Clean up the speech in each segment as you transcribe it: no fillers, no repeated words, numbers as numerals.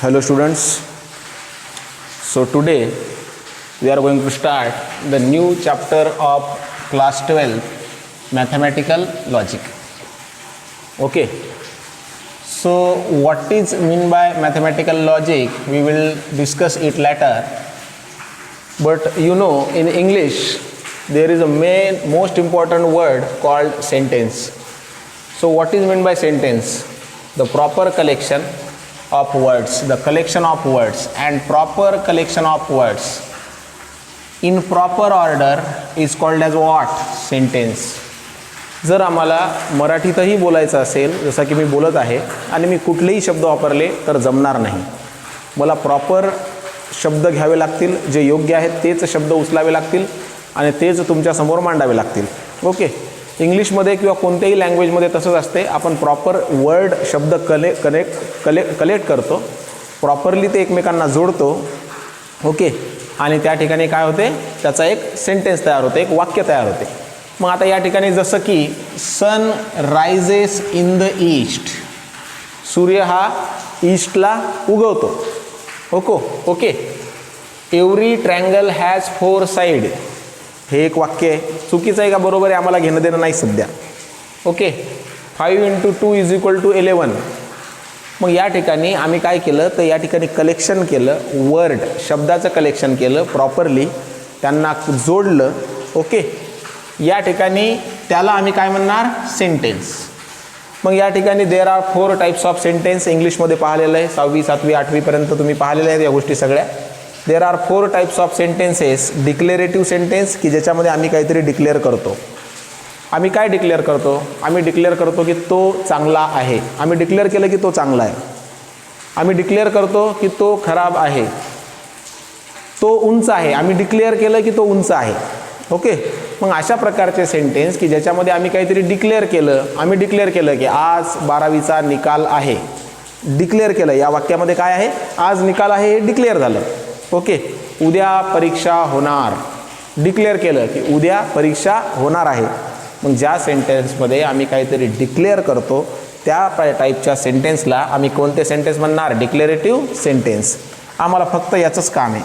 Hello students. So today we are going to start the new chapter of class 12 mathematical logic. Okay. So what is mean by mathematical logic? We will discuss it later. But you know, in English there is a most important word called sentence. So what is meant by sentence? The proper collection of words, the collection of words, and proper collection of words in proper order is called as what? Sentence. जर आम्हाला मराठीतही बोलायचं असेल, जसं की मी बोलत आहे आणि मी कुठलेही शब्द वापरले तर जमणार नाही. मला प्रॉपर शब्द घ्यावे लागतील, जे योग्य आहेत तेच शब्द उचलावे लागतील आणि तेच तुमच्या समोर मांडावे लागतील. ओके. इंग्लिशमध्ये किंवा कोणत्याही लँग्वेजमध्ये तसंच असते. आपण प्रॉपर वर्ड शब्द कलेक्ट करतो, प्रॉपरली ते एकमेकांना जोडतो. ओके. आणि त्या ठिकाणी काय होते, त्याचा एक सेंटेन्स तयार होते, एक वाक्य तयार होते. मग आता या ठिकाणी जसं की सन रायजेस इन द ईस्ट, सूर्य हा ईस्टला उगवतो. Okay. Every triangle has 4 side, हे एक वाक्य आहे. चुकीचं आहे का बरोबर आहे आम्हाला घेणं देणं नाही सध्या. ओके. 5 × 2 = 11. मग या ठिकाणी आम्ही काय केलं तर या ठिकाणी कलेक्शन केलं, वर्ड शब्दाचं कलेक्शन केलं, प्रॉपरली त्यांना जोडलं. ओके. या ठिकाणी त्याला आम्ही काय म्हणणार? सेंटेन्स. मग या ठिकाणी there are 4 types of sentence. इंग्लिशमध्ये पाहिलेलं आहे, 6वी 7वी 8वीपर्यंत तुम्ही पाहिलेलं आहेत या गोष्टी सगळ्या. There are 4 types of sentences. Declarative sentence, की ज्याच्यामध्ये आम्ही काहीतरी डिक्लेअर करतो. आम्ही काय डिक्लेअर करतो? आम्ही डिक्लेअर करतो की तो चांगला आहे. आम्ही डिक्लेअर केलं की तो चांगला आहे. आम्ही डिक्लेअर करतो की तो खराब आहे. तो उंच आहे. आम्ही डिक्लेअर केलं की तो उंच आहे. ओके. मग अशा प्रकारचे सेंटेन्स की ज्याच्यामध्ये आम्ही काहीतरी डिक्लेअर केलं. आम्ही डिक्लेअर केलं की आज 12वीचा निकाल आहे. डिक्लेअर केलं, या वाक्यामध्ये काय आहे? आज निकाल आहे, हे डिक्लेअर झालं. ओके. उद्या परीक्षा होणार. डिक्लेअर केलं की उद्या परीक्षा होणार आहे. मग ज्या सेंटेन्समध्ये आम्ही काहीतरी डिक्लेअर करतो त्या टाईपच्या सेंटेन्सला आम्ही कोणते सेंटेन्स म्हणणार? Declarative sentence. आम्हाला फक्त याचंच काम आहे.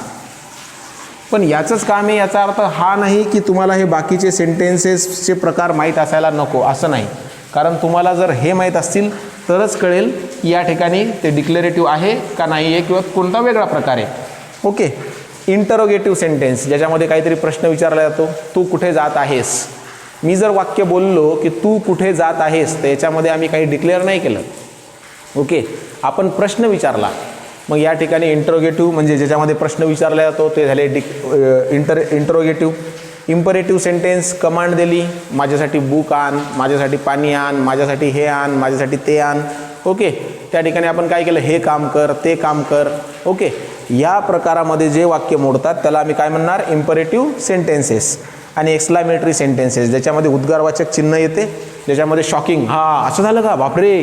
पण याचंच काम आहे याचा अर्थ हा नाही की तुम्हाला हे बाकीचे सेंटेन्सेसचे प्रकार माहीत असायला नको, असं नाही. कारण तुम्हाला जर हे माहीत असतील तरच कळेल की या ठिकाणी ते डिक्लेरेटिव्ह आहे का नाही आहे किंवा कोणता वेगळा प्रकार आहे. ओके. इंटरोगेटिव्ह सेंटेन्स, ज्याच्यामध्ये काहीतरी प्रश्न विचारला जातो. तू कुठे जात आहेस? मी जर वाक्य बोललो की तू कुठे जात आहेस, तर याच्यामध्ये आम्ही काही डिक्लेअर नाही केलं. ओके. आपण प्रश्न विचारला. मग या ठिकाणी इंटरोगेटिव्ह म्हणजे ज्याच्यामध्ये प्रश्न विचारला जातो ते झाले इंटरोगेटिव्ह. इम्परेटिव्ह सेंटेन्स, कमांड दिली, माझ्यासाठी बुक आण, माझ्यासाठी पाणी आण, माझ्यासाठी हे आण, माझ्यासाठी ते आण. ओके. त्या ठिकाणी आपण काय केलं? हे काम कर, ते काम कर. ओके. या प्रकारामध्ये जे वाक्य मोडतात त्याला आम्ही काय म्हणणार? Imperative sentences. आणि एक्सक्लामेटरी सेंटेन्सेस, ज्याच्यामध्ये उद्गारवाचक चिन्ह येते, ज्याच्यामध्ये शॉकिंग, हा असं झालं का, बापरे.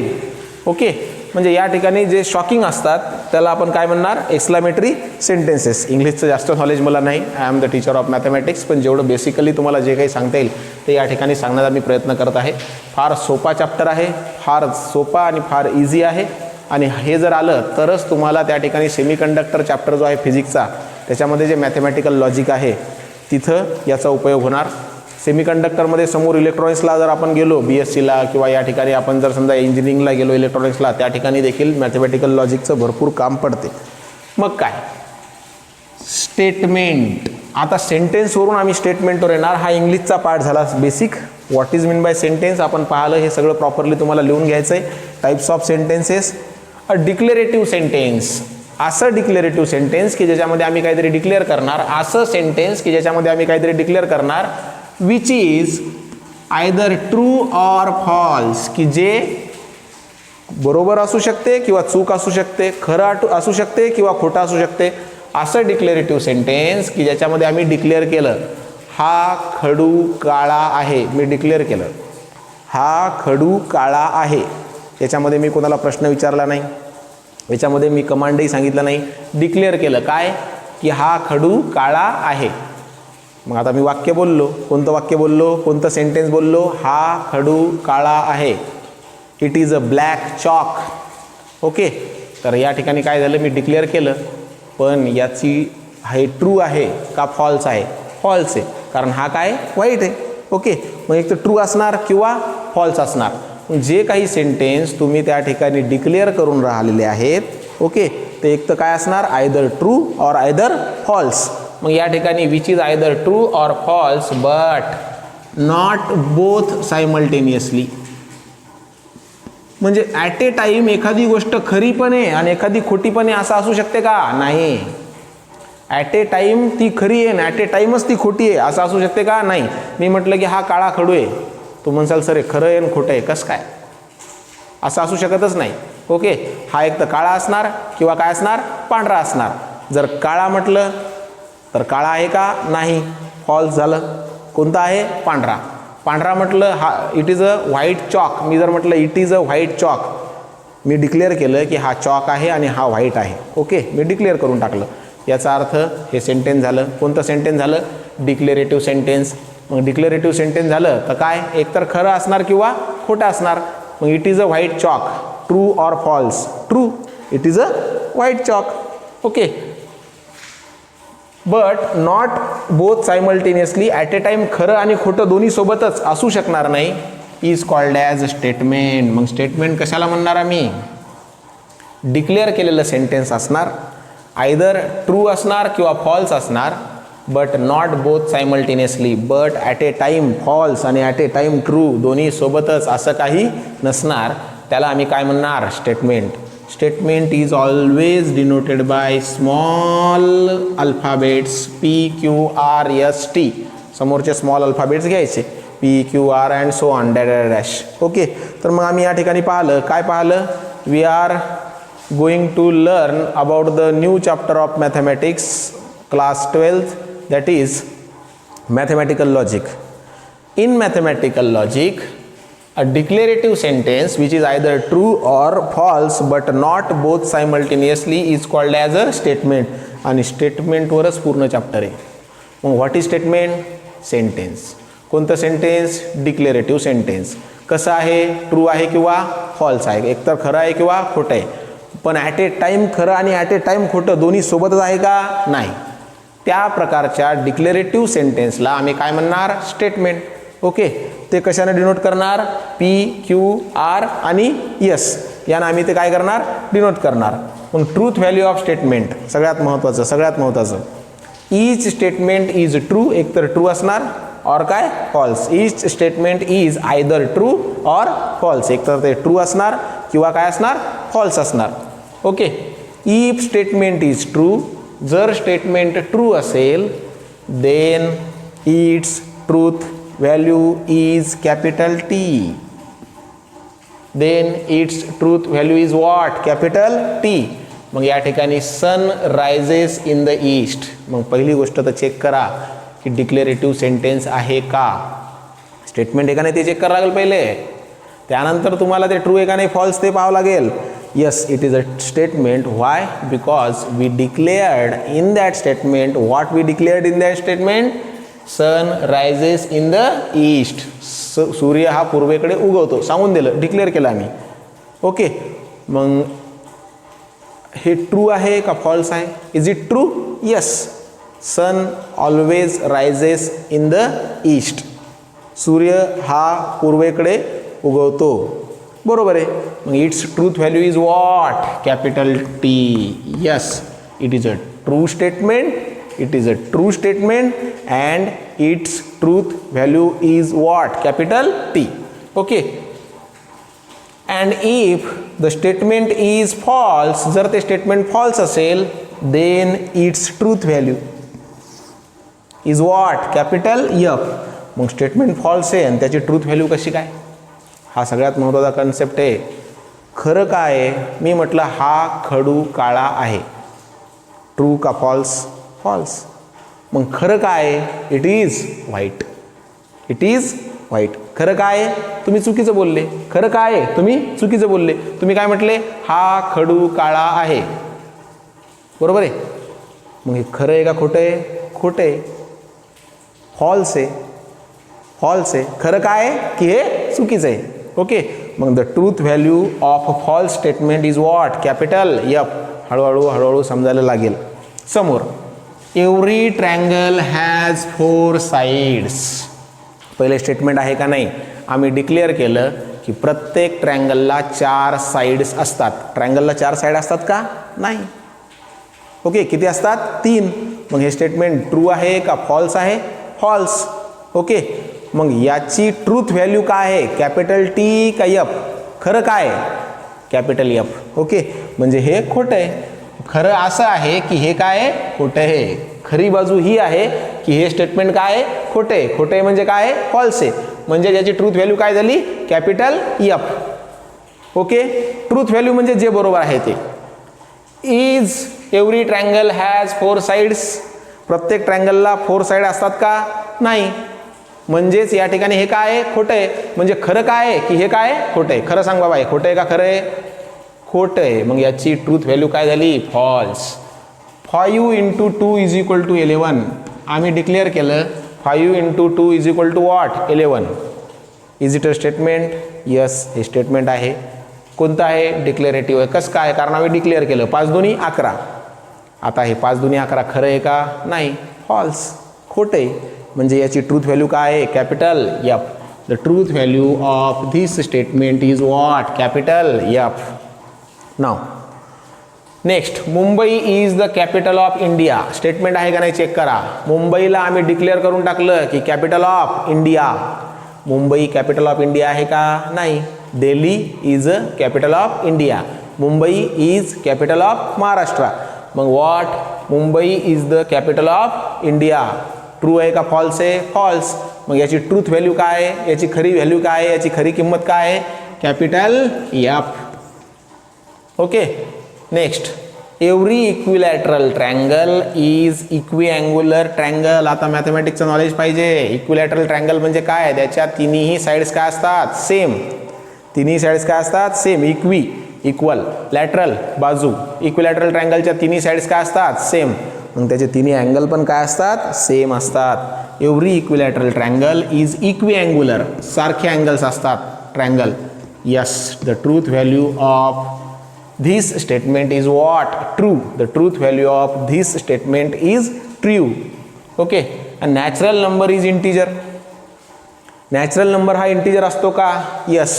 ओके. म्हणजे या ठिकाणी जे शॉकिंग असतात त्याला आपण काय म्हणणार? Exclamatory sentences. इंग्लिशचं जास्त नॉलेज मला नाही, I am the teacher of mathematics, पण जेवढं बेसिकली तुम्हाला जे काही सांगता येईल ते या ठिकाणी सांगण्याचा मी प्रयत्न करत आहे. फार सोपा चॅप्टर आहे, फार सोपा आणि फार इझी आहे. आणि हे जर आलं तरच तुम्हाला त्या ठिकाणी सेमीकंडक्टर चॅप्टर जो आहे फिजिक्सचा, त्याच्यामध्ये जे मॅथमॅटिकल लॉजिक आहे तिथं याचा उपयोग होणार. सेमीकंडक्टरमध्ये समोर इलेक्ट्रॉनिक्सला जर आपण गेलो, BScला किंवा या ठिकाणी आपण जर समजा इंजिनिअरिंगला गेलो इलेक्ट्रॉनिक्सला, त्या ठिकाणी देखील मॅथमॅटिकल लॉजिकचं भरपूर काम पडते. मग काय? स्टेटमेंट. आता सेंटेन्सवरून आम्ही स्टेटमेंटवर येणार. हा इंग्लिशचा पार्ट झाला basic. What is mean by sentence आपण पाहिलं, हे सगळं प्रॉपरली तुम्हाला लिहून घ्यायचं आहे. Types of sentences. A declarative sentence, असं डिक्लेरेटिव्ह सेंटेन्स की ज्याच्यामध्ये आम्ही काहीतरी डिक्लेअर करणार. असं सेंटेन्स की ज्याच्यामध्ये आम्ही काहीतरी डिक्लेअर करणार which is either true or false, की जे बरोबर असू शकते किंवा चूक असू शकते, खरं असू शकते किंवा खोटं असू शकते. असं डिक्लेरेटिव्ह सेंटेन्स की ज्याच्यामध्ये आम्ही डिक्लेअर केलं हा खडू काळा आहे. मी डिक्लेअर केलं हा खडू काळा आहे. याच्यामध्ये मी कोणाला प्रश्न विचारला नाही, याच्यामध्ये मी कमांडही सांगितलं नाही. डिक्लेअर केलं काय? की हा खडू काळा आहे. मग आता मी वाक्य बोललो. कोणतं वाक्य बोललो? कोणतं सेंटेन्स बोललो? हा खडू काळा आहे. It is a black chalk. Okay. तर या ठिकाणी काय झालं, मी डिक्लेअर केलं, पण याची हे ट्रू आहे का फॉल्स आहे, फॉल्स आहे, कारण हा काय वाईट आहे. ओके, मग एक तर ट्रू असणार किंवा फॉल्स असणार. जे काही सेंटेन्स तुम्ही त्या ठिकाणी डिक्लेअर करून राहिलेले आहेत, ओके, ते एक तर काय असणार, either true or either false. मग या ठिकाणी which is either true or false but not both simultaneously. म्हणजे ॲट ए टाईम एखादी गोष्ट खरी पण आहे आणि एखादी खोटी पण आहे असं असू शकते का, नाही. ॲट ए टाईम ती खरी आहे ना ॲट ए टाईमच ती खोटी आहे असं असू शकते का, नाही. मी म्हटलं की हा काळा खडू आहे, तू म्हणसाल सर हे खरं आहे आणि खोटं आहे, कसं काय, असं असू शकतच नाही. ओके, हा एक तर काळा असणार किंवा काय असणार, पांढरा असणार. जर काळा म्हटलं तर काळा आहे का, नाही, फॉल्स झालं. कोणता आहे, पांढरा. पांढरा म्हटलं हा it is a white chalk. मी जर म्हटलं it is a white chalk, मी डिक्लेअर केलं की हा चॉक आहे आणि हा व्हाईट आहे. ओके, मी डिक्लेअर करून टाकलं. याचा अर्थ हे सेंटेन्स झालं. कोणतं सेंटेन्स झालं, डिक्लेरेटिव्ह सेंटेन्स. मग डिक्लेरेटिव्ह सेंटेन्स झालं तर काय, एकतर खरं असणार किंवा खोटं असणार. मग it is a white chalk, true or false, true, it is a white chalk. Okay, but not both simultaneously, at a time खरं आणि खोटं दोन्ही सोबतच असू शकणार नाही, is called as a statement. मग स्टेटमेंट कशाला म्हणणार आम्ही, डिक्लेअर केलेलं सेंटेन्स असणार, आयदर ट्रू असणार किंवा फॉल्स असणार, but not both simultaneously, but at a time false आणि ॲट ए टाईम ट्रू दोन्ही सोबतच असं काही नसणार, त्याला आम्ही काय म्हणणार, statement. Statement is always denoted by small alphabets PQRST. समोरचे स्मॉल अल्फाबेट्स घ्यायचे, PQR and so on dash. Okay, तर मग आम्ही या ठिकाणी पाहिलं, काय पाहिलं, we are going to learn about the new chapter of mathematics, class 12th, that is mathematical logic. In mathematical logic, a declarative sentence which is either true or false but not both simultaneously is called as a statement. आणि statement वरच पूर्ण chapter आहे. मग what is statement, sentence. कोणतं sentence, declarative sentence. कसं आहे, true आहे किंवा फॉल्स आहे, एकतर खरं आहे किंवा खोटं आहे. पण ॲट ए टाईम खरं आणि ॲट ए टाईम खोटं दोन्ही सोबतच आहे का, नाही. त्या प्रकारच्या डिक्लेरेटिव्ह सेंटेन्सला आम्ही काय म्हणणार, स्टेटमेंट. ओके, ते कशाने डिनोट करणार, PQR आणि S यानं आम्ही ते काय करणार, डिनोट करणार. मग ट्रूथ व्हॅल्यू ऑफ स्टेटमेंट सगळ्यात महत्त्वाचं. ईच स्टेटमेंट इज ट्रू, एकतर ट्रू असणार और काय, false. Each statement is either true or false, एकतर ते ट्रू असणार किंवा काय असणार, फॉल्स असणार. Okay, if statement is true, जर स्टेटमेंट ट्रू असेल, then its truth value is capital T. Then its truth value is what, capital T. मग या ठिकाणी sun rises in the east. मग पहिली गोष्ट तर चेक करा की डिक्लेरेटिव्ह सेंटेन्स आहे का, स्टेटमेंट आहे का नाही ते चेक करावं लागेल पहिले. त्यानंतर तुम्हाला ते ट्रू आहे का नाही, फॉल्स ते पाहावं लागेल. Yes, it is a statement. Why, because we declared in that statement, what we declared in that statement, sun rises in the east. सूर्य हा पूर्वेकडे उगवतो, सांगून दिलं, डिक्लेअर केलं आम्ही. ओके, मग हे ट्रू आहे का फॉल्स आहे, is it true, yes, sun always rises in the east. सूर्य हा पूर्वेकडे उगवतो, बरोबर आहे. मग its truth value is what, capital T. Yes, it is a true statement, it is a true statement and its truth value is what, capital T. Okay, and if the statement is false, जर ते statement false असेल, then its truth value is what, capital F. मग statement false आहे आणि त्याची truth value कशी काय, हा सगळ्यात महत्त्वाचा कन्सेप्ट आहे. खरं काय आहे, मी म्हटलं हा खडू काळा आहे, ट्रू का फॉल्स, फॉल्स. मग खरं काय आहे, it is white, it is white. खरं काय आहे, तुम्ही चुकीचं बोलले. खरं काय आहे, तुम्ही चुकीचं बोलले. तुम्ही काय म्हटले, हा खडू काळा आहे, बरोबर आहे. मग हे खरं आहे का खोटं आहे, खोटं आहे, फॉल्स आहे, फॉल्स आहे. खरं काय आहे की हे चुकीचं आहे. ओके, मग the truth value of false statement is what? Capital F. हळूहळू समजायला लागेल. समोर एव्हरी ट्रँगल हॅज 4 साइड्स. पहिले स्टेटमेंट आहे का नाही? आम्ही डिक्लेअर केलं की प्रत्येक ट्रँगलला 4 साइड्स असतात. ट्रँगलला 4 साइड असतात का? नाही. ओके, किती असतात? 3. मग हे स्टेटमेंट ट्रू आहे का फॉल्स आहे? फॉल्स. ओके, मग याची ट्रूथ व्हॅल्यू काय आहे? कॅपिटल टी का एफ? खरं काय? Capital F. ओके, म्हणजे हे खोटं आहे. खरं असं आहे की हे काय आहे? खोटं आहे. खरी बाजू ही आहे की हे स्टेटमेंट काय आहे? खोटं आहे. खोटं आहे म्हणजे काय आहे? फॉल्स आहे. म्हणजे याची ट्रूथ व्हॅल्यू काय झाली? Capital F. Okay, truth value म्हणजे जे बरोबर आहे ते. Is every triangle has 4 sides. प्रत्येक ट्रँगलला 4 साइड असतात का? नाही. म्हणजेच या ठिकाणी हे काय आहे? खोटं आहे. म्हणजे खरं काय आहे की हे काय आहे? खोटं आहे. खरं सांग बाबा, हे खोटं आहे का खरं आहे? खोटं आहे. मग याची ट्रूथ व्हॅल्यू काय झाली? फॉल्स. 5 × 2 = 11. आम्ही डिक्लेअर केलं 5 × 2 = what? 11. Is it a statement? Yes, हे स्टेटमेंट आहे. कोणतं आहे? डिक्लेरेटिव्ह आहे. कसं काय? कारण आम्ही डिक्लेअर केलं 5 दुनी 11. आता हे 5 दुनी 11 खरं आहे का? नाही, फॉल्स. खोटं आहे. म्हणजे याची ट्रूथ व्हॅल्यू काय आहे? Capital F. The truth value of this statement is what? Capital F. Now next, Mumbai is the capital of India. Statement आहे का नाही चेक करा. मुंबईला आम्ही डिक्लेअर करून टाकलं की capital of India. Mumbai capital of India आहे का? नाही. Delhi is a capital of India. Mumbai is capital of Maharashtra. मग what? Mumbai is the capital of India. True आहे का फॉल्स आहे? फॉल्स. मग याची ट्रूथ व्हॅल्यू काय आहे? याची खरी व्हॅल्यू काय आहे? याची खरी किंमत काय आहे? Capital F. Okay, next, every equilateral triangle is equiangular triangle. आता मॅथमॅटिक्सचं नॉलेज पाहिजे. इक्विलॅटरल ट्रँगल म्हणजे काय? त्याच्या तिन्ही साइड्स काय असतात? सेम. तिन्ही साइड्स काय असतात? सेम. इक्वल, लॅटरल बाजू. इक्विलॅटरल ट्रँगलच्या तिन्ही साइड्स काय असतात? सेम. मग त्याचे तिन्ही अँगल पण काय असतात? सेम असतात. Every equilateral triangle is equiangular. सारखे अँगल्स असतात triangle. Yes, the truth value of this statement is what? True. The truth value of this statement is true. Okay, a natural number is integer. Natural number हा integer असतो का? Yes.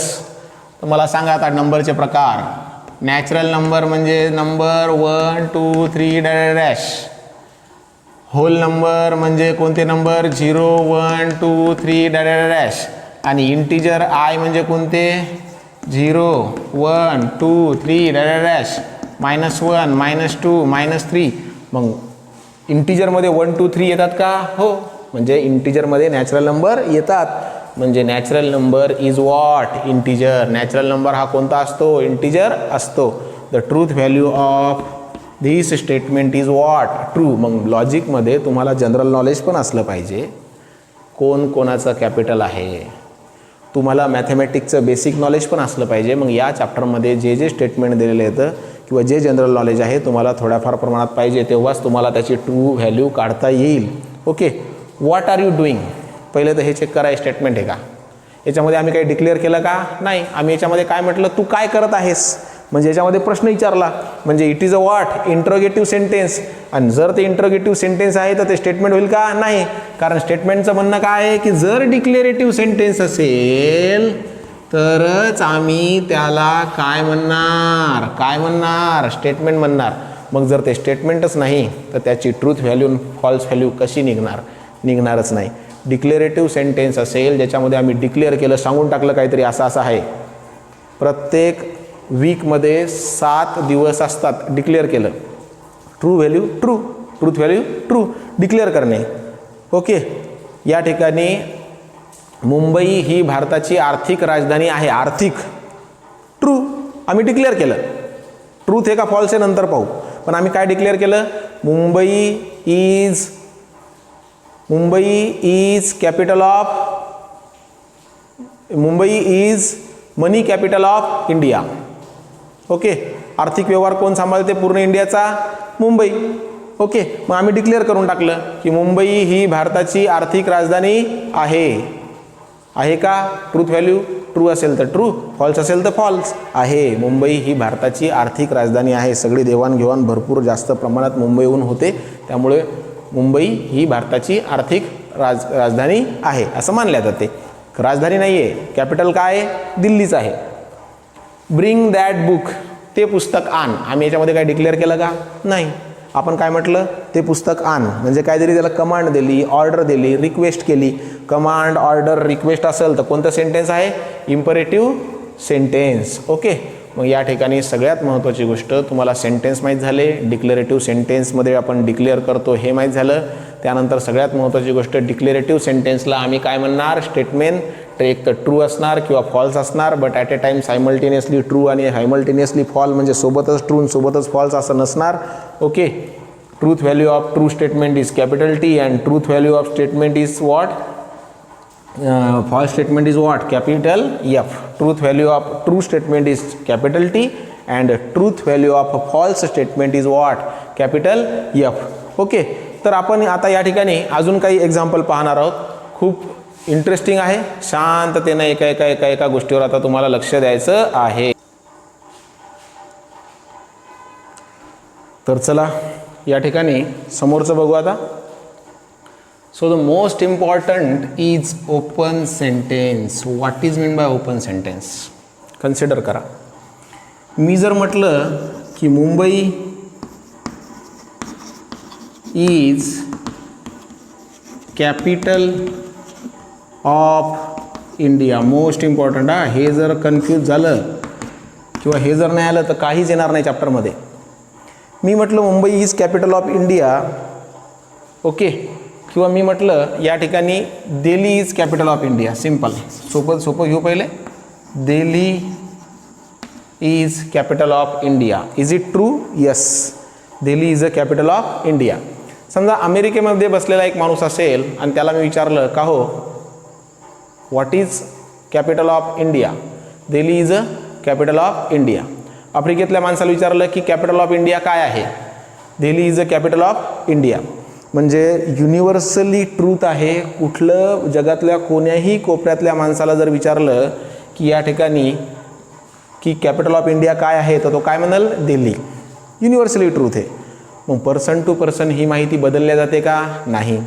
तर मला सांगा आता नंबरचे प्रकार. नॅचरल नंबर म्हणजे नंबर 1 2 3 डॅश. होल नंबर म्हणजे कोणते नंबर? 0 1 2 3 डॅश. आणि इंटीजर आय म्हणजे कोणते? 0 1 2 3 डॅश, -1 -2 -3. मग इंटीजरमध्ये 1 2 3 येतात का? हो. म्हणजे इंटीजरमध्ये नॅचरल नंबर येतात. म्हणजे natural number is what? Integer. Natural number हा कोणता असतो? इंटीजर असतो. The truth value of this statement is what? True. मग लॉजिकमध्ये तुम्हाला जनरल नॉलेज पण असलं पाहिजे. कोण कोणाचं कॅपिटल आहे, तुम्हाला मॅथमॅटिक्सचं बेसिक नॉलेज पण असलं पाहिजे. मग या चॅप्टरमध्ये जे जे स्टेटमेंट दिलेलं येतं किंवा जे जनरल नॉलेज आहे तुम्हाला थोड्याफार प्रमाणात पाहिजे, तेव्हाच तुम्हाला त्याची ट्रू व्हॅल्यू काढता येईल. Okay, what are you doing? पहिलं तर हे चेक करा, स्टेटमेंट आहे का? याच्यामध्ये आम्ही काही डिक्लेअर केलं का? नाही. आम्ही याच्यामध्ये काय म्हटलं? तू काय करत आहेस. म्हणजे याच्यामध्ये प्रश्न विचारला. म्हणजे it is a what? Interrogative sentence. आणि जर ते इंट्रोगेटिव्ह सेंटेन्स आहे तर ते स्टेटमेंट होईल का? नाही. कारण स्टेटमेंटचं म्हणणं काय आहे की जर डिक्लेरेटिव्ह सेंटेन्स असेल तरच आम्ही त्याला काय म्हणणार? काय म्हणणार? स्टेटमेंट म्हणणार. मग जर ते स्टेटमेंटच नाही तर त्याची ट्रूथ व्हॅल्यू फॉल्स व्हॅल्यू कशी निघणार? निघणारच नाही. डिक्लेरेटिव्ह सेंटेन्स असेल ज्याच्यामध्ये आम्ही डिक्लेअर केलं, सांगून टाकलं काहीतरी असं असं आहे, प्रत्येक वीकमध्ये 7 दिवस असतात, डिक्लेअर केलं, true value true, truth value true, declare करणे. ओके, या ठिकाणी मुंबई ही भारताची आर्थिक राजधानी आहे. आर्थिक, ट्रू, आम्ही डिक्लेअर केलं. ट्रूथ आहे का फॉल्स आहे नंतर पाहू. पण आम्ही काय डिक्लेअर केलं? Mumbai is capital of, Mumbai is money capital of India. Okay, आर्थिक व्यवहार कोण सांभाळते पूर्ण इंडियाचा? मुंबई. ओके, मग आम्ही डिक्लेअर करून टाकलं की मुंबई ही भारताची आर्थिक राजधानी आहे. आहे का? ट्रूथ व्हॅल्यू ट्रू असेल तर ट्रू, फॉल्स असेल तर फॉल्स आहे. मुंबई ही भारताची आर्थिक राजधानी आहे. सगळी देवाणघेवाण भरपूर जास्त प्रमाणात मुंबईहून होते, त्यामुळे मुंबई ही भारताची आर्थिक राजधानी आहे असं मानल्या जाते. राजधानी नाही आहे, कॅपिटल काय आहे, दिल्लीच आहे. ब्रिंग दॅट बुक, ते पुस्तक आण. आम्ही याच्यामध्ये काय डिक्लेअर केलं का, नाही. आपण काय म्हटलं, ते पुस्तक आण म्हणजे काहीतरी त्याला कमांड दिली, ऑर्डर दिली, रिक्वेस्ट केली. कमांड, ऑर्डर, रिक्वेस्ट असेल तर कोणतं सेंटेन्स आहे, इम्परेटिव्ह सेंटेन्स. ओके, मग या ठिकाणी सगळ्यात महत्त्वाची गोष्ट तुम्हाला सेंटेन्स माहीत झाले. डिक्लेरेटिव्ह सेंटेन्समध्ये आपण डिक्लेअर करतो हे माहीत झालं. त्यानंतर सगळ्यात महत्त्वाची गोष्ट, डिक्लेरेटिव्ह सेंटेन्सला आम्ही काय म्हणणार, स्टेटमेंट एक तर ट्रू असणार किंवा फॉल्स असणार. But at a time simultaneously true आणि सायमल्टेनियसली फॉल म्हणजे सोबतच ट्रू आणि सोबतच फॉल्स असं नसणार. Okay, truth value of true statement is capital T and truth value of statement is what, false statement is what, capital F. Truth value of true statement is capital T and truth value of false statement is what, capital F. Okay, तर आपण आता या ठिकाणी अजून काही example पाहणार आहोत. खूप इंटरेस्टिंग आहे. शांततेने एका गोष्टीवर आता तुम्हाला लक्ष द्यायचं आहे. तर चला या ठिकाणी समोरचं बघू आता. So the most important is open sentence. What is meant by open sentence? Consider करा. मी जर म्हटलं की Mumbai is capital of India. Most important हा. हे जर कन्फ्यूज झालं किंवा हे जर नाही आलं तर काहीच येणार नाही चॅप्टरमध्ये. मी म्हटलं Mumbai is capital of India. Okay, किंवा मी म्हटलं या ठिकाणी Delhi is capital of India. Simple, सोपं घेऊ पहिले. Delhi is capital of India. Is it true? Yes, Delhi is a capital of India. समजा अमेरिकेमध्ये बसलेला एक माणूस असेल आणि त्याला मी विचारलं का हो what is capital of India, Delhi is a capital of India. आफ्रिकेतल्या माणसाला विचारलं की कॅपिटल ऑफ इंडिया काय आहे, Delhi is a capital of India. म्हणजे युनिव्हर्सली ट्रूथ आहे. कुठलं जगातल्या कोण्याही कोपऱ्यातल्या माणसाला जर विचारलं की या ठिकाणी की कॅपिटल ऑफ इंडिया काय आहे तर तो काय म्हणाल, दिल्ली. युनिव्हर्सली ट्रूथ आहे. मग पर्सन टू पर्सन ही माहिती बदलल्या जाते का, नाही.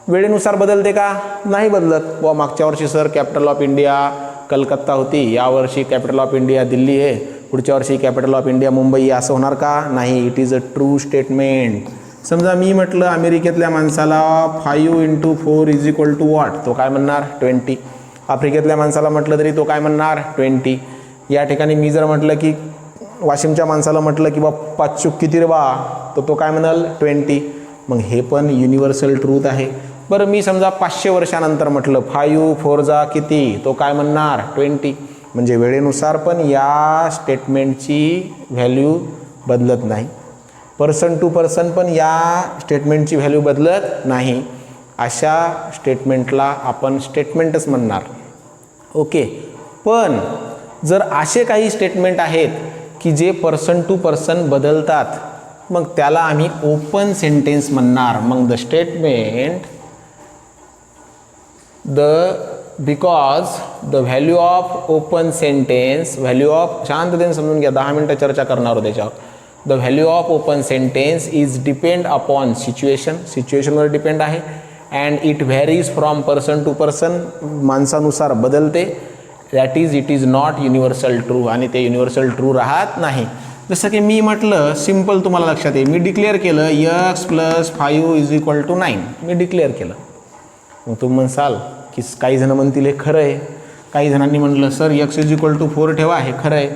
वेळेनुसार बदलते का, नाही बदलत. व मागच्या वर्षी sir capital of India Calcutta होती, यावर्षी कॅपिटल ऑफ इंडिया दिल्ली आहे, पुढच्या वर्षी कॅपिटल ऑफ इंडिया मुंबई, असं होणार का, नाही. It is a true statement. समजा मी म्हटलं अमेरिकेतल्या माणसाला 5 × 4 = वॉट, तो काय म्हणणार 20. आफ्रिकेतल्या माणसाला म्हटलं तरी तो काय म्हणणार 20. या ठिकाणी मी जर म्हटलं की वाशिमच्या माणसाला म्हटलं की बा 5 किती रे बा, तर तो काय म्हणाल 20. मग हे पण युनिव्हर्सल ट्रूथ आहे. बरं, मी समजा 500 वर्षानंतर म्हटलं 5 × 4 किती, तो काय म्हणणार 20. म्हणजे वेळेनुसार पण या स्टेटमेंटची व्हॅल्यू बदलत नाही. पर्सन टू पर्सन पण या स्टेटमेंटची व्हॅल्यू बदलत नाही. अशा स्टेटमेंटला आपण स्टेटमेंटच म्हणणार. ओके, पण जर असे काही स्टेटमेंट आहेत की जे पर्सन टू पर्सन बदलतात, मग त्याला आम्ही ओपन सेंटेन्स म्हणणार. मग the statement because the value of open sentence, value of, शांततेने समजून घ्या, 10 मिनटं चर्चा करणार आहोत त्याच्यावर. The value of open sentence is depend upon सिच्युएशनवर डिपेंड आहे. And it varies from person to person, माणसानुसार बदलते. That is it is not universal true, आणि ते युनिव्हर्सल ट्रू राहत नाही. जसं की मी म्हटलं, सिम्पल तुम्हाला लक्षात येईल, मी डिक्लेअर केलं x + 5 = 9. मी डिक्लेअर केलं. मग तुम्ही म्हणसाल की काही जण म्हणतील हे खरं आहे, काही जणांनी म्हटलं सर x = 4 ठेवा, हे खरं आहे.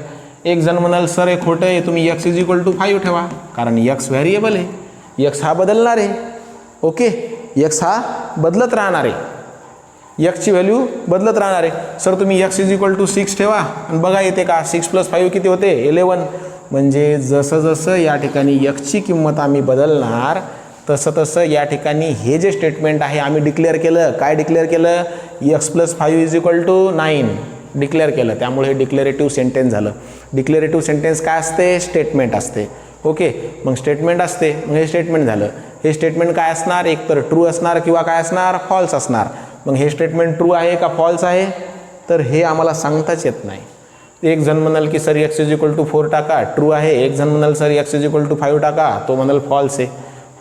एक जण म्हणाल सर हे खोटं आहे, तुम्ही x = 5 ठेवा, कारण x व्हॅरिएबल आहे, x हा बदलणार आहे. ओके, x हा बदलत राहणार आहे, x ची व्हॅल्यू बदलत राहणार आहे. सर तुम्ही x = 6 ठेवा आणि बघा येते का, 6 + 5 किती होते 11. म्हणजे जसं जसं या ठिकाणी x ची किंमत आम्ही बदलणार तसं तसं या ठिकाणी हे जे स्टेटमेंट आहे आम्ही डिक्लेअर केलं. काय डिक्लेअर केलं, x + 5 = 9 डिक्लेअर केलं. त्यामुळे हे डिक्लेरेटिव्ह सेंटेन्स झालं. डिक्लेरेटिव्ह सेंटेन्स काय असते, स्टेटमेंट असते. ओके, मग स्टेटमेंट असते, मग हे स्टेटमेंट झालं. हे स्टेटमेंट काय असणार, एक तर ट्रू असणार किंवा काय असणार, फॉल्स असणार. मग हे स्टेटमेंट ट्रू आहे का फॉल्स आहे, तर हे आम्हाला सांगताच येत नाही. एक जण म्हणाल की सर x इज टू 4 टाका, ट्रू आहे. एक जण म्हणाल सर x इज टू 5 टाका, तो म्हणाल फॉल्स आहे.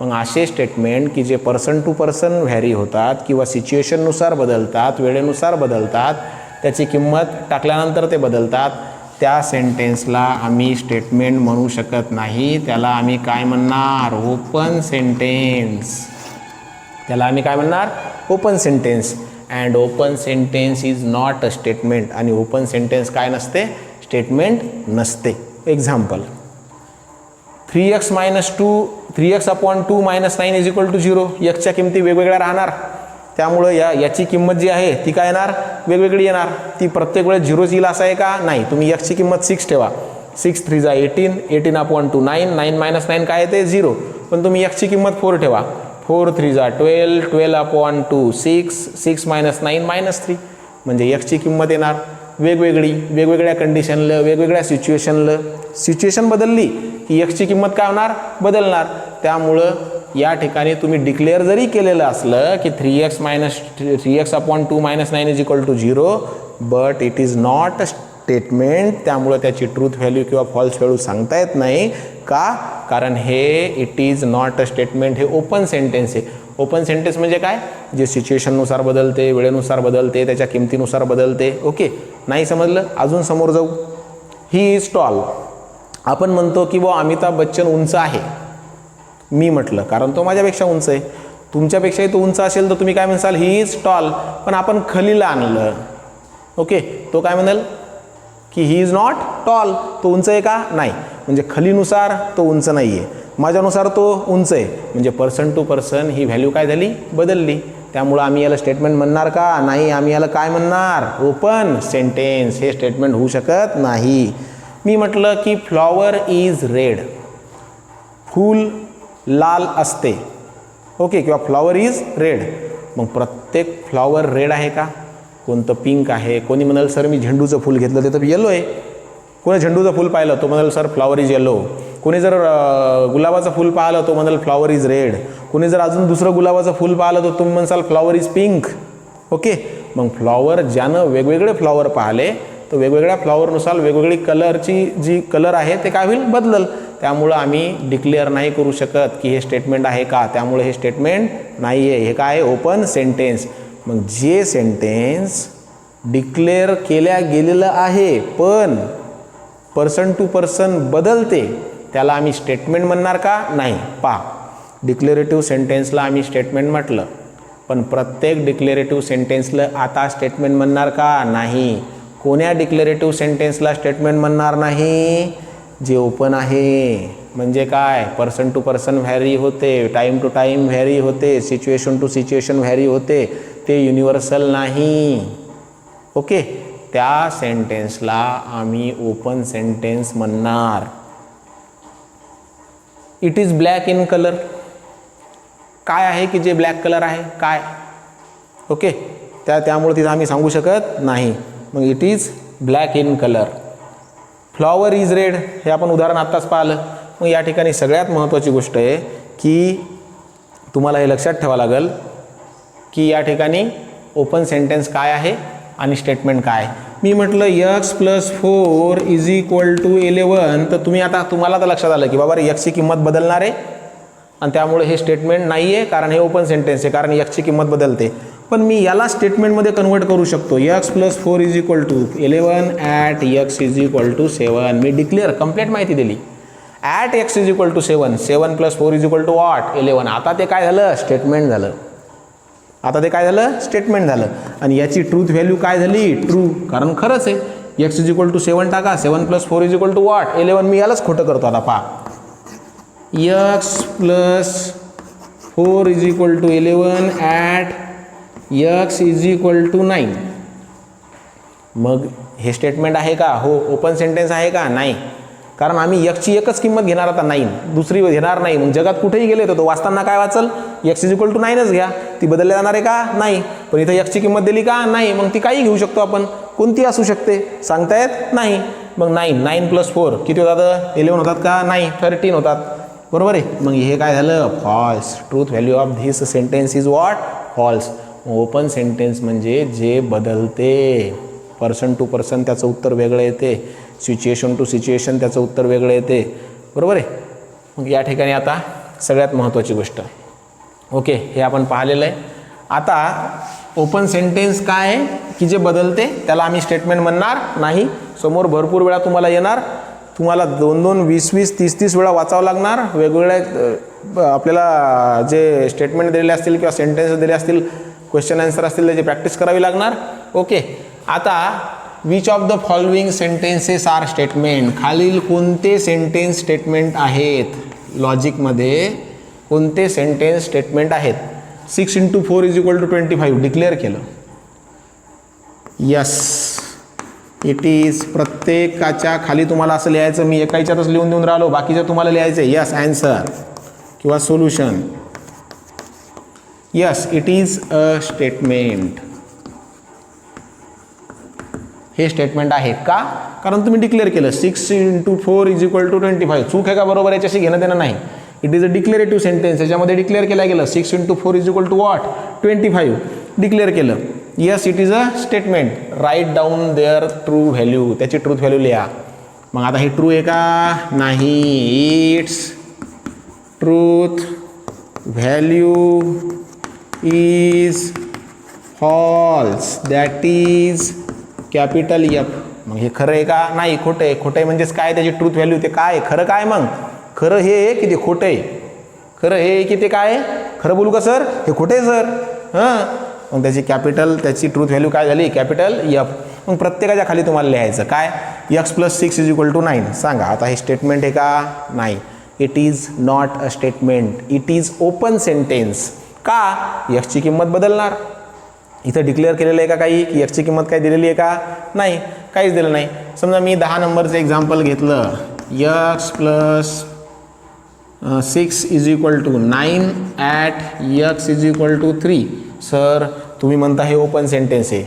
मग असे स्टेटमेंट की जे पर्सन टू पर्सन व्हॅरी होतात किंवा सिच्युएशननुसार बदलतात, वेळेनुसार बदलतात, त्याची किंमत टाकल्यानंतर ते बदलतात, त्या सेंटेन्सला आम्ही स्टेटमेंट म्हणू शकत नाही. त्याला आम्ही काय म्हणणार? Open sentence. त्याला आम्ही काय म्हणणार? Open sentence. And open sentence is not a statement. आणि ओपन सेंटेन्स काय नसते? स्टेटमेंट नसते. Example, 3x upon 2 minus 9 is equal to 0. एक्सच्या किमती वेगवेगळ्या राहणार, त्यामुळं याची किंमत जी आहे ती काय येणार? वेगवेगळी येणार. ती प्रत्येक वेळेस 0 येईल असं आहे का? नाही. तुम्ही एक्सची किंमत 6 ठेवा. 6 3 जा 18, 18 अपॉन 2 9, 9 मायनस 9 काय येते? 0. पण तुम्ही एक्सची किंमत 4 ठेवा. 4 3 जा 12, 12 अपॉन 2 6, 6 मायनस 9 मायनस 3. म्हणजे एक्सची किंमत येणार वेगवेगळी, वेगवेगळ्या कंडिशनला, वेगवेगळ्या सिच्युएशनला. सिच्युएशन बदलली की एक्सची किंमत काय होणार? बदलणार. त्यामुळं या ठिकाणी तुम्ही डिक्लेअर जरी केलेलं असलं की 3x upon 2 minus 9 is equal to 0, but it is not a statement. त्यामुळं त्याची ट्रूथ व्हॅल्यू किंवा फॉल्स व्हॅल्यू सांगता येत नाही. का? कारण हे it is not a statement, हे ओपन सेंटेन्स आहे. ओपन सेंटेन्स म्हणजे काय? जे सिच्युएशननुसार बदलते, वेळेनुसार बदलते, त्याच्या किमतीनुसार बदलते. ओके, नाही समजलं? अजून समोर जाऊ. He is tall. आपण म्हणतो की बुवा अमिताभ बच्चन उंच आहे. मी म्हटलं कारण तो माझ्यापेक्षा उंच आहे. तुमच्यापेक्षाही तो उंच असेल तर तुम्ही काय म्हणसाल? He is tall. पण आपण खलीला आणलं, ओके, तो काय म्हणाल की ही इज नॉट टॉल. तो उंच आहे का? नाही. म्हणजे खलीनुसार तो उंच नाही आहे, माझ्यानुसार तो उंच आहे. म्हणजे पर्सन टू पर्सन ही व्हॅल्यू काय झाली? बदलली. त्यामुळं आम्ही याला स्टेटमेंट म्हणणार का? नाही. आम्ही याला काय म्हणणार? Open sentence. हे स्टेटमेंट होऊ शकत नाही. मी म्हटलं की फ्लॉवर इज रेड. फूल लाल असते, ओके, किंवा फ्लॉवर इज रेड. मग प्रत्येक फ्लॉवर रेड आहे का? कोणतं पिंक आहे? कोणी म्हणाल सर मी झेंडूचं फूल घेतलं ते तर येलो आहे. कोणी झेंडूचं फूल पाहिलं तो म्हणाल सर फ्लॉवर इज येलो. कोणी जर गुलाबाचं फूल पाहिलं तो म्हणाल फ्लॉवर इज रेड. कोणी जर अजून दुसरं गुलाबाचं फूल पाहिलं तर तुम्ही म्हणसाल फ्लॉवर इज पिंक. ओके, मग फ्लॉवर ज्यानं वेगवेगळे फ्लॉवर पाहिले तर वेगवेगळ्या फ्लॉवरनुसार वेगवेगळी कलरची जी कलर आहे ते काय होईल? बदलल. त्यामुळं आम्ही डिक्लेअर नाही करू शकत की हे स्टेटमेंट आहे का? त्यामुळे हे स्टेटमेंट नाही आहे. हे काय? Open sentence. मग जे सेंटेन्स डिक्लेअर केल्या गेलेलं आहे पण पर्सन टू पर्सन बदलते त्याला आम्ही स्टेटमेंट म्हणणार का? नाही. पहा, डिक्लेरेटिव्ह सेंटेन्सला आम्ही स्टेटमेंट म्हटलं, पण प्रत्येक डिक्लेरेटिव्ह सेंटेन्सला आता स्टेटमेंट म्हणणार का? नाही. कोण्या डिक्लेरेटिव्ह सेंटेन्सला स्टेटमेंट म्हणणार नाही? जे ओपन आहे. म्हणजे काय? पर्सन टू पर्सन व्हॅरी होते, टाईम टू टाईम व्हॅरी होते, सिच्युएशन टू सिच्युएशन व्हॅरी होते, ते युनिव्हर्सल नाही. ओके, त्या सेंटेन्सला आम्ही ओपन सेंटेन्स म्हणणार. It is black in colour. काय आहे की जे ब्लॅक कलर आहे? काय? ओके, त्यामुळे तिथं आम्ही सांगू शकत नाही. मग it is black in colour. Flower is red, हे आपण उदाहरण आत्ताच पाहिलं. मग या ठिकाणी सगळ्यात महत्त्वाची गोष्ट आहे की तुम्हाला हे लक्षात ठेवावं लागेल की या ठिकाणी ओपन सेंटेन्स काय आहे आणि स्टेटमेंट काय. मी म्हटलं x + 4 इज इक्वल टू 11, तर तुम्हाला तर लक्षात आलं की बाबा एक्सची किंमत बदलणार आहे आणि त्यामुळे हे स्टेटमेंट नाही आहे कारण हे ओपन सेंटेन्स आहे, कारण एक्सची किंमत बदलते. पण मी याला स्टेटमेंटमध्ये कन्वर्ट करू शकतो. x + 4 is equal to 11 at x is equal to 7. मी डिक्लेअर कंप्लीट माहिती दिली. At x is equal to 7, 7 + 4 is equal to what? 11. आता ते काय झालं? स्टेटमेंट झालं. आता ते काय झालं? स्टेटमेंट झालं. आणि याची ट्रूथ व्हॅल्यू काय झाली? ट्रू, कारण खरंच आहे. x इज इक्वल टू 7 टाका, 7 + 4 इज इक्वल टू वॉट? 11. मी यालाच खोटं करतो. आता पहा, x + 4 is equal to 11 at x is equal to 9. मग हे स्टेटमेंट आहे का? हो. ओपन सेंटेन्स आहे का? नाही. कारण आम्ही एक्सची एकच किंमत घेणार आता 9, दुसरी घेणार नाही. मग जगात कुठेही गेले तर तो वाचताना काय वाचल? x इज इक्वल टू 9च घ्या. ती बदलल्या जाणार आहे का? नाही. पण इथं एक्सची किंमत दिली का? नाही. मग ती काही घेऊ शकतो आपण, कोणती असू शकते, सांगता येत नाही. मग 9 + 4 किती होतात? 11 होतात का? नाही, 13 होतात. बरोबर आहे. मग हे काय झालं? False. Truth value of this sentence is what? False. Open sentence म्हणजे जे बदलते. पर्सन टू पर्सन त्याचं उत्तर वेगळं येते, सिच्युएशन टू सिच्युएशन त्याचं उत्तर वेगळं येते, बरोबर आहे. मग या ठिकाणी आता सगळ्यात महत्त्वाची गोष्ट, ओके, हे आपण पाहिलेलं आहे. आता ओपन सेंटेन्स काय आहे की जे बदलते, त्याला आम्ही स्टेटमेंट म्हणणार नाही. समोर भरपूर वेळा तुम्हाला येणार, तुम्हाला 2-2, 20-20, 30-30 वेळा वाचावं लागणार. वेगवेगळ्या आपल्याला जे स्टेटमेंट दिलेले असतील किंवा सेंटेन्स दिले असतील, क्वेश्चन आन्सर असतील, त्याची प्रॅक्टिस करावी लागणार. ओके, आता which of the following sentences are statement, खालील कोणते सेंटेन्स स्टेटमेंट आहेत, लॉजिकमध्ये कोणते सेंटेन्स स्टेटमेंट आहेत. 6 × 4 = 25 डिक्लेअर केलं. Yes, it is. प्रत्येकाच्या खाली तुम्हाला असं लिहायचं, मी एका ह्याच्यातच लिहून देऊन राहिलो, बाकीचं तुम्हाला लिहायचं आहे. यस, ॲन्सर किंवा solution. Yes, it is a statement. हे स्टेटमेंट आहे का? कारण तुम्ही डिक्लेअर केलं 6 × 4 = 25. चूक आहे का बरोबर याच्याशी घेणं देणं नाही. It is a declarative sentence. याच्यामध्ये डिक्लेअर केलं गेलं 6 × 4 = what? 25 डिक्लेअर केलं. Yes, it is a statement. Right down their true value, त्याची ट्रूथ व्हॅल्यू लिहा. मग आता हे ट्रू आहे का? नाही. Its truth value is false, that is capital F. मग हे खरं आहे का? नाही, खोटं आहे. खोटं आहे म्हणजेच काय, त्याची ट्रूथ व्हॅल्यू ते काय आहे? खरं काय? मग खरं हे आहे की ते खोटं आहे? खरं हे आहे की ते काय आहे? खरं बोलू का सर? हे खोटं आहे सर. हां, मग त्याची कॅपिटल, त्याची ट्रूथ व्हॅल्यू काय झाली? Capital F. मग प्रत्येकाच्या खाली तुम्हाला लिहायचं काय? x + 6 = 9. सांगा आता हे स्टेटमेंट आहे का? नाही. It is not a statement. It is open sentence. का? एक्सची किंमत बदलणार. इथं डिक्लेअर केलेलं आहे का काही की एक्सची किंमत काय दिलेली आहे का? नाही, काहीच दिलं नाही. समजा मी 10 नंबरचं एक्झाम्पल घेतलं, x + 6 = 9 @ x = 3. सर तुम्ही म्हणता हे ओपन सेंटेन्स आहे.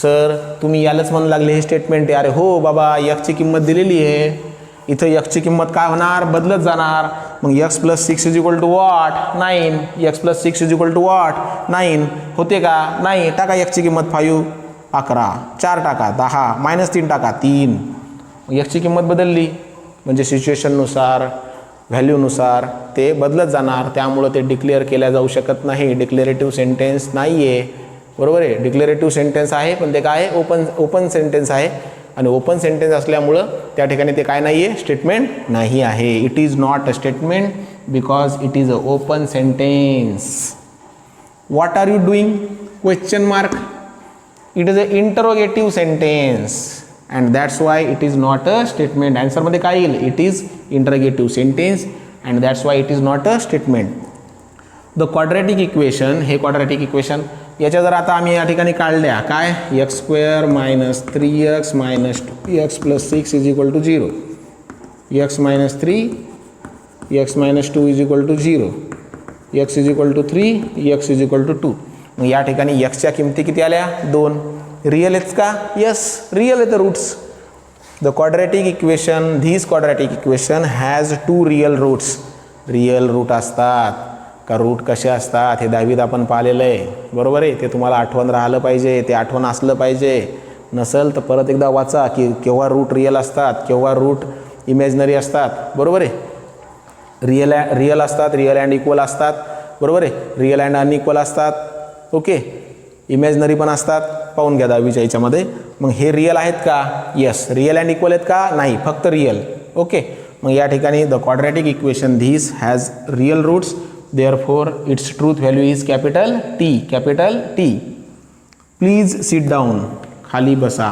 सर तुम्ही यालाच म्हणू लागले हे स्टेटमेंट आहे. अरे हो बाबा, एक्सची किंमत दिलेली आहे, इथं एक्सची किंमत काय होणार? बदलत जाणार. मग x + 6 = what? 9. x + 6 = what? 9. होते का? नाही. टाका एक्सची किंमत 5, 11, 4 टाका 10, -3 टाका 3. मग एक्सची किंमत बदलली म्हणजे सिच्युएशननुसार, व्हॅल्यूनुसार ते बदलत जाणार. त्यामुळं ते डिक्लेअर केल्या जाऊ शकत नाही. डिक्लेरेटिव्ह सेंटेन्स नाही आहे, बरोबर आहे. डिक्लेरेटिव्ह सेंटेन्स आहे पण ते काय आहे? ओपन सेंटेन्स आहे. आणि ओपन सेंटेन्स असल्यामुळं त्या ठिकाणी ते काय नाही आहे? स्टेटमेंट नाही आहे. It is not a statement because it is a open sentence. What are you doing? Question mark. It is a interrogative sentence and that's why it is not a statement. आन्सरमध्ये काय येईल? It is interrogative sentence and that's why it is not a statement. The quadratic equation, हे quadratic equation याच्या जर आता आम्ही या ठिकाणी काढल्या काय? x² - 3x - 2x + 6 = 0. x - 3 x - 2 = 0. x = 3 x = 2. मग या ठिकाणी एक्सच्या किमती किती आल्या? 2. रिअल आहेत का? यस, रिअल आहेत roots. The quadratic equation, this quadratic equation has 2 real roots. Real root असतात का रूट कसे असतात हे 10वीत आपण पाहिलेलं आहे, बरोबर आहे. ते तुम्हाला आठवण राहिलं पाहिजे, ते आठवण असलं पाहिजे. नसेल तर परत एकदा वाचा की केव्हा रूट रिअल असतात, केव्हा रूट इमॅजिनरी असतात, बरोबर आहे. रिअल असतात, रिअल अँड इक्वल असतात, बरोबर आहे. रिअल अँड अनइक्वल असतात, ओके. इमॅजिनरी पण असतात, पाहून घ्या 10वीच्या याच्यामध्ये. मग हे रिअल आहेत का? यस. रिअल अँड इक्वल आहेत का? नाही, फक्त रिअल, ओके. मग या ठिकाणी the quadratic equation this has real roots, therefore its truth value is capital T, capital T. Please sit down. खाली बसा.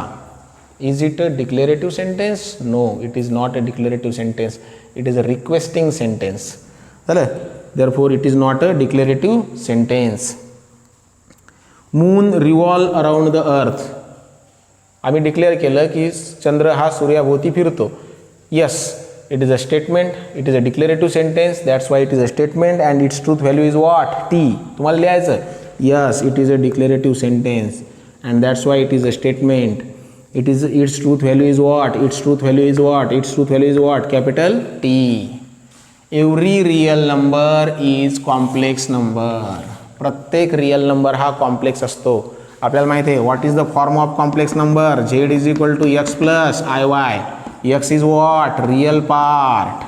Is it a declarative sentence? No, it is not a declarative sentence. It is a requesting sentence. झालं? Therefore it is not a declarative sentence. Moon revolve around the earth. आम्ही declare केलं की चंद्र हा सूर्याभोवती फिरतो. Yes, it is a statement. It is a declarative sentence. That's why it is a statement and its truth value is what? T. तुम्हाला लिहायचं. Yes, it is a declarative sentence and that's why it is a statement. Its truth value is what? Its truth value is what? Its truth value is what? Capital T. Every real number is complex number. प्रत्येक real number हा complex असतो. आपल्याला माहिती आहे what is the form of complex number. Z is equal to X plus I Y. X is what real part,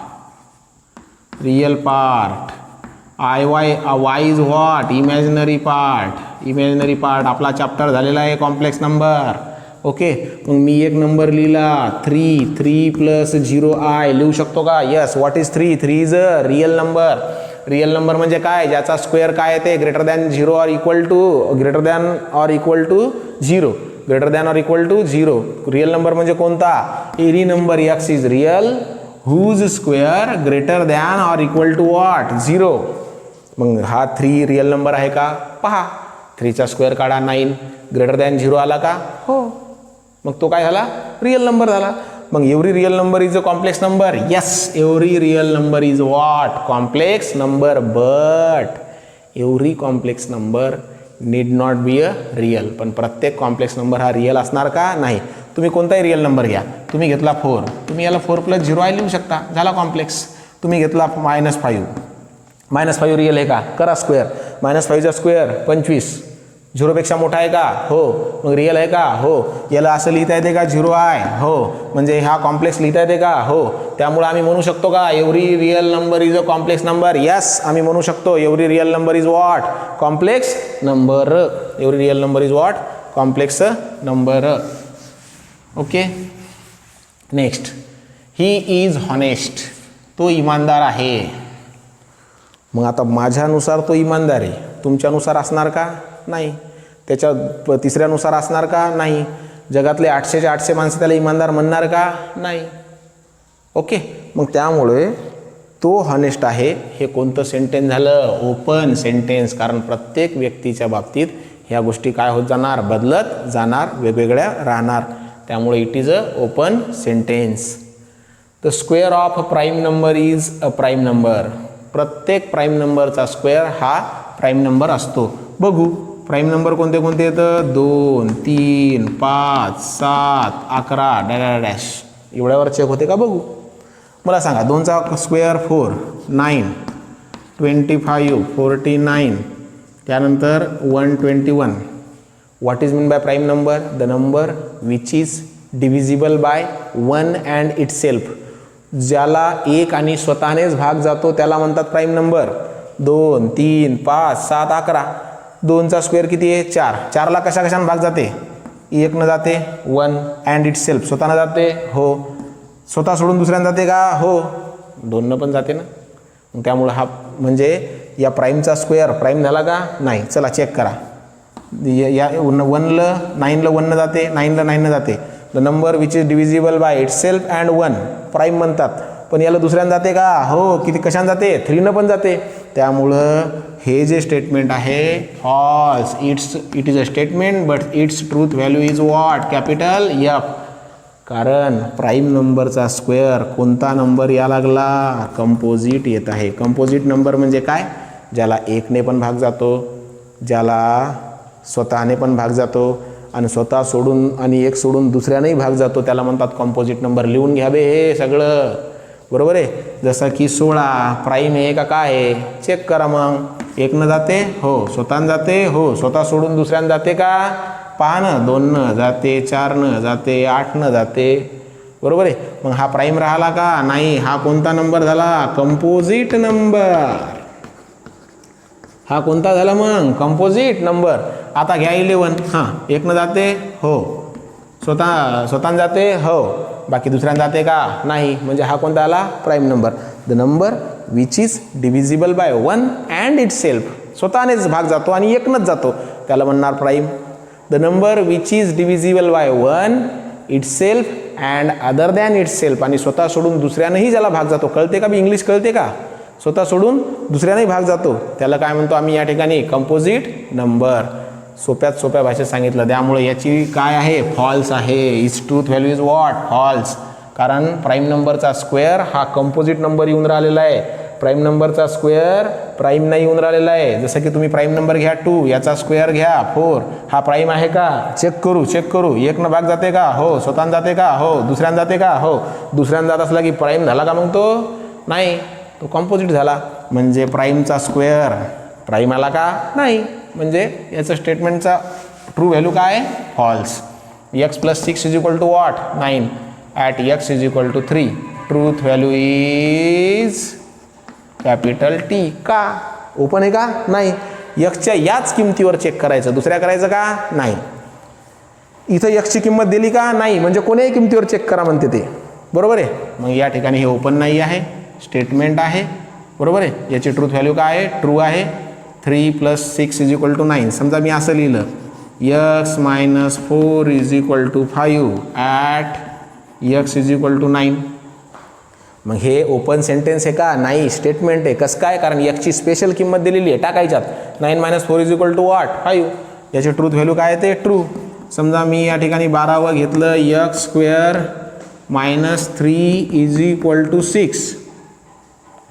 real part. I Y, Y is what imaginary part, imaginary part. आपला chapter झालेला आहे complex number. Okay, मग मी एक number लिहिला 3, 3 plus 0 I लिहू शकतो का? Yes. What is 3? 3 is a real number. Real number म्हणजे काय? ज्याचा स्क्वेअर काय येते? Greater than 0 or equal to, greater than or equal to 0, greater than or equal to 0. Real number म्हणजे कोणता? Any number x is real whose square greater than or equal to what 0. मग हा 3 real number आहे का? पहा, 3चा square काढा 9, greater than 0 आला का? हो. मग तो काय झाला? रियल नंबर झाला. मग every real number is a complex number. Yes, every real number is what complex number. But every complex number need not be a real. पण प्रत्येक कॉम्प्लेक्स नंबर हा रियल असणार का? नाही. तुम्ही कोणताही रियल नंबर घ्या. तुम्ही घेतला 4, तुम्ही याला 4 प्लस 0 आय लिहू शकता, झाला कॉम्प्लेक्स. तुम्ही घेतला -5, -5 रियल आहे का? करा स्क्वेअर. -5चा स्क्वेअर 25, 0पेक्षा मोठा आहे का? हो. मग रियल आहे का? हो. याला असं लिहिता येते का? 0 आय? हो. म्हणजे हा कॉम्प्लेक्स लिहिता येते का? हो. त्यामुळे आम्ही म्हणू शकतो का every real number is a complex number? Yes, आम्ही म्हणू शकतो every real number is what complex number. Every real number is what complex number. Okay. Next, he is honest. तो इमानदार आहे. मग आता माझ्यानुसार तो इमानदार आहे, तुमच्यानुसार असणार का? नाही. त्याच्या तिसऱ्यानुसार असणार का? नाही. जगातले 800च्या 800 माणसं त्याला इमानदार म्हणणार का? नाही. ओके. मग त्यामुळे तो हॉनेस्ट आहे हे कोणतं सेंटेन्स झालं? Open sentence. कारण प्रत्येक व्यक्तीच्या बाबतीत ह्या गोष्टी काय होत जाणार? बदलत जाणार, वेगवेगळ्या राहणार. त्यामुळे it is a open sentence. The square of prime number is a prime number. प्रत्येक प्राईम नंबरचा स्क्वेअर हा प्राईम नंबर असतो. बघू प्राईम नंबर कोणते कोणते येतं? 2, 3, 5, 7, 11 डॅश. एवढ्यावर चेक होते का? बघू. मला सांगा 2चा स्क्वेअर 4, 9, 25, 49, त्यानंतर 121. What is mean by prime number? The number which is divisible by 1 and itself. ज्याला 1 आणि स्वतःनेच भाग जातो त्याला म्हणतात प्राईम नंबर. 2, 3, 5, 7, 11. 2चा स्क्वेअर किती आहे? 4. 4ला कशा कशाने भाग जाते? 1 न जाते, 1 अँड इट सेल्फ स्वतःनं जाते. हो. स्वतः सोडून दुसऱ्यानं जाते का? हो. 2 न पण जाते ना. मग त्यामुळं हा म्हणजे या प्राईमचा स्क्वेअर प्राईम झाला का? नाही. चला चेक करा. या 1ला 9ला 1 न जाते, 9ला 9 न जाते. The number which is divisible bye it self and 1 prime म्हणतात. पण याला दुसऱ्यानं जाते का? हो. किती कशानं जाते? 3 न पण जाते. त्यामुळं हे जे स्टेटमेंट आहे false. It is a statement but its truth value is what capital F. कारण प्राईम नंबरचा स्क्वेअर कोणता नंबर या लागला? कंपोजिट येत आहे. कंपोजिट नंबर म्हणजे काय? ज्याला 1 ने पण भाग जातो, ज्याला स्वतःने पण भाग जातो आणि स्वतः सोडून आणि 1 सोडून दुसऱ्यानेही भाग जातो, त्याला म्हणतात कंपोजिट नंबर. लिहून घ्यावे हे सगळं. बरोबर आहे. जसं की 16 प्राईम आहे का काय आहे? चेक करा. मग 1 न जाते? हो. स्वतःनं जाते? हो. स्वतः सोडून दुसऱ्यानं जाते का? पहा ना. 2 न जाते, 4 न जाते, 8 न जाते. बरोबर आहे. मग हा प्राईम राहिला का? नाही. हा कोणता नंबर झाला? Composite number. हा कोणता झाला मग? Composite number. आता घ्या 11. हां. 1 न जाते? हो. स्वतःनं जाते? हो. बाकी दुसऱ्यानं जाते का? नाही. म्हणजे हा कोणता आला? Prime number. The number which is divisible by 1 and itself. स्वतःनेच भाग जातो आणि 1 नच जातो, त्याला म्हणणार prime. The number which is divisible by 1 itself and other than itself. आणि स्वतः सोडून दुसऱ्यानंही ज्याला भाग जातो. कळते का? इंग्लिश कळते का? स्वतः सोडून दुसऱ्यानंही भाग जातो त्याला काय म्हणतो आम्ही या ठिकाणी? Composite number. सोप्यात सोप्या भाषेत सांगितलं. त्यामुळे याची काय आहे? फॉल्स आहे. Is truth value is what? False. कारण प्राईम नंबरचा स्क्वेअर हा कंपोजिट नंबर येऊन राहिलेला आहे. प्राईम नंबरचा स्क्वेअर प्राईम नाही येऊन राहिलेला आहे. जसं की तुम्ही प्राईम नंबर घ्या 2, याचा स्क्वेअर घ्या 4. हा प्राईम आहे का? चेक करू. 1 न भाग जाते का? हो. स्वतःनं जाते का? हो. दुसऱ्यानं जाते का? हो. दुसऱ्यानं जात असला की प्राईम झाला का मग तो? नाही. तो कंपोजिट झाला. म्हणजे प्राईमचा स्क्वेअर प्राईम आला का? नाही. म्हणजे याचं स्टेटमेंटचा ट्रू व्हॅल्यू काय आहे false. x plus 6 is equal to what 9 at x is equal to 3. Truth value is capital T. का ओपन आहे का नाही. एक्सच्या याच किमतीवर चेक करायचं, दुसऱ्या करायचं का नाही. इथं एक्सची किंमत दिली का नाही, म्हणजे कोणत्याही किमतीवर चेक करा म्हणते ते, बरोबर आहे. मग या ठिकाणी हे ओपन नाही आहे, स्टेटमेंट आहे, बरोबर आहे. याची ट्रूथ व्हॅल्यू काय आहे ट्रू आहे. 3 प्लस 6 इज इक्वल टू 9. समजा मी असं लिहिलं x minus 4 is equal to 5 at x is equal to 9. मग हे ओपन सेंटेन्स आहे का नाही, स्टेटमेंट आहे. कसं काय, कारण एक्सची स्पेशल किंमत दिलेली आहे टाकायच्यात. 9 minus 4 is equal to what 5. याची ट्रूथ व्हॅल्यू काय आहे ते ट्रू. समजा मी या ठिकाणी 12 घेतलं x square minus 3 is equal to 6.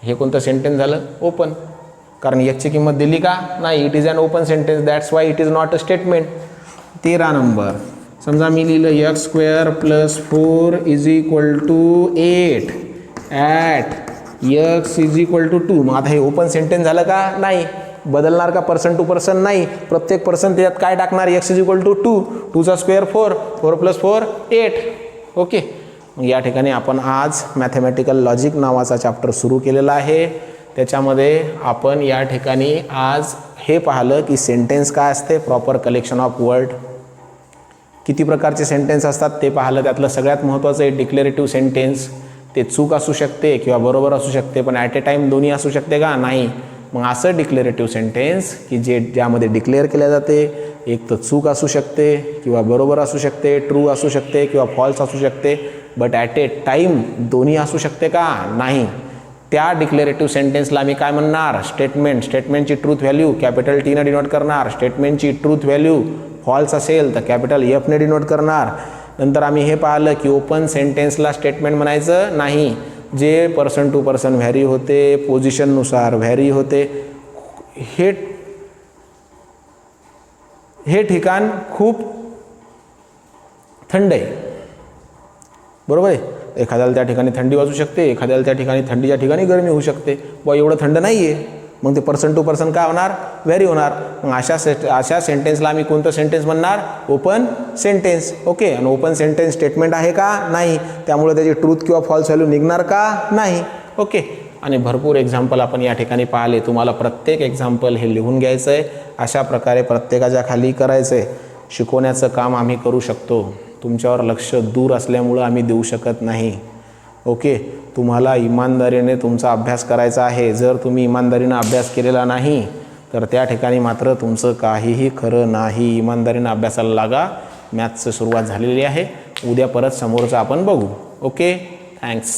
हे कोणतं सेंटेन्स झालं ओपन, कारण एक्सची किंमत दिली का नाही. It is an open sentence, that's why it is not a statement. 13 number समजा मी लिहिलं x square plus 4 is equal to 8 at x is equal to 2. मग आता हे ओपन सेंटेन्स झालं का नाही. बदलणार का पर्सन टू पर्सन नाही. प्रत्येक पर्सन त्याच्यात काय टाकणार x इज इक्वल टू 2. 2चा स्क्वेअर 4, 4 प्लस 4 8. ओके. मग या ठिकाणी आपण आज मॅथमॅटिकल लॉजिक नावाचा चॅप्टर सुरू केलेला आहे. त्याच्यामध्ये आपण या ठिकाणी आज हे पाहिलं की सेंटेन्स काय असते, प्रॉपर कलेक्शन ऑफ वर्ड. किती प्रकारचे सेंटेन्स असतात ते पाहिलं. त्यातलं सगळ्यात महत्त्वाचं आहे डिक्लेरेटिव्ह सेंटेन्स. ते चूक असू शकते किंवा बरोबर असू शकते, पण ॲट ए टाईम दोन्ही असू शकते का नाही. मग असं डिक्लेरेटिव्ह सेंटेन्स की ज्यामध्ये डिक्लेअर केल्या जाते, एक तर चूक असू शकते किंवा बरोबर असू शकते, ट्रू असू शकते किंवा फॉल्स असू शकते, बट ॲट ए टाईम दोन्ही असू शकते का नाही. त्या डिक्लेरेटिव्ह सेंटेन्सला मी काय म्हणणार स्टेटमेंट. स्टेटमेंटची ट्रूथ व्हॅल्यू कॅपिटल Tनं डिनोट करणार. स्टेटमेंटची ट्रूथ व्हॅल्यू फॉल्स असेल तर कॅपिटल Fने डिनोट करणार. नंतर आम्ही हे पाहिलं की ओपन सेंटेन्सला स्टेटमेंट म्हणायचं नाही. जे पर्सन टू पर्सन व्हॅरी होते, पोझिशननुसार व्हॅरी होते. हे ठिकाण खूप थंड आहे, बरोबर आहे. एखाद्याला त्या ठिकाणी थंडी वाजू शकते, एखाद्याला त्या ठिकाणी थंडीच्या ठिकाणी गरमी होऊ शकते. बुवा एवढं थंड नाही आहे, मग ते पर्सन टू पर्सन काय होणार व्हॅरी होणार. मग अशा सेंटेन्सला आम्ही कोणतं सेंटेन्स म्हणणार ओपन सेंटेन्स. ओके. आणि ओपन सेंटेन्स स्टेटमेंट आहे का नाही, त्यामुळे त्याची ट्रूथ किंवा फॉल्स व्हॅल्यू निघणार का नाही. ओके. आणि भरपूर एक्झाम्पल आपण या ठिकाणी पाहिले. तुम्हाला प्रत्येक एक्झाम्पल हे लिहून घ्यायचं आहे, अशा प्रकारे प्रत्येकाच्या खाली करायचं आहे. शिकवण्याचं काम आम्ही करू शकतो, तुमच्यावर लक्ष दूर असल्यामुळं आम्ही देऊ शकत नाही. ओके. तुम्हाला इमानदारीने तुमचा अभ्यास करायचा आहे. जर तुम्ही इमानदारीनं अभ्यास केलेला नाही तर त्या ठिकाणी मात्र तुमचं काहीही खरं नाही. इमानदारीनं अभ्यासाला लागा. मॅथ्सची सुरुवात झालेली आहे. उद्या परत समोरचं आपण बघू. ओके. थँक्स.